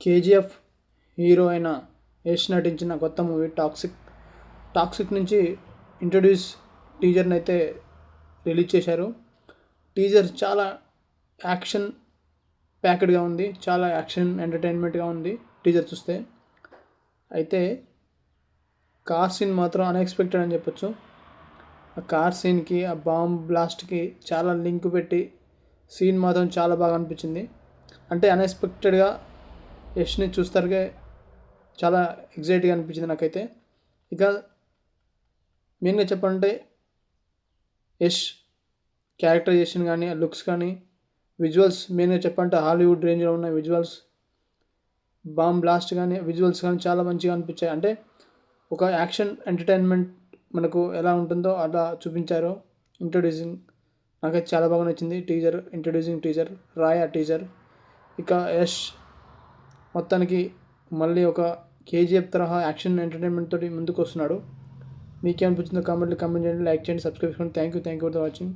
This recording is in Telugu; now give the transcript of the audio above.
కేజీఎఫ్ హీరో అయిన యష్ నటించిన కొత్త మూవీ టాక్సిక్ నుంచి ఇంట్రడ్యూస్ టీజర్ని అయితే రిలీజ్ చేశారు. టీజర్ చాలా యాక్షన్ ప్యాక్డ్గా ఉంది, చాలా యాక్షన్ ఎంటర్టైన్మెంట్గా ఉంది టీజర్ చూస్తే. అయితే కార్ సీన్ మాత్రం అన్ఎక్స్పెక్టెడ్ అని చెప్పొచ్చు. ఆ కార్ సీన్కి, ఆ బాంబ్ బ్లాస్ట్కి చాలా లింక్ పెట్టి సీన్ మాత్రం చాలా బాగా అనిపించింది. అంటే అన్ఎక్స్పెక్టెడ్గా యష్ని చూస్తారుగా చాలా ఎగ్జైట్గా అనిపించింది నాకైతే. ఇక మెయిన్గా చెప్పాలంటే యష్ క్యారెక్టరైజేషన్ కానీ, లుక్స్ కానీ, విజువల్స్ మెయిన్గా చెప్పాలంటే హాలీవుడ్ రేంజ్లో ఉన్న విజువల్స్, బాంబ్ బ్లాస్ట్ కానీ, విజువల్స్ కానీ చాలా మంచిగా అనిపించాయి. అంటే ఒక యాక్షన్ ఎంటర్టైన్మెంట్ మనకు ఎలా ఉంటుందో అలా చూపించారు. నాకైతే చాలా బాగా నచ్చింది ఇంట్రడ్యూసింగ్ టీజర్, రాయా టీజర్. ఇక యష్ మొత్తానికి మళ్ళీ ఒక కేజీఎఫ్ తరహా యాక్షన్ ఎంటర్టైన్మెంట్ తోటి ముందుకు వస్తున్నాడు. మీకేమనిపించిందో కామెంట్ చేయండి, లైక్ చేయండి, సబ్స్క్రైబ్ చేసుకోండి. Thank you for watching.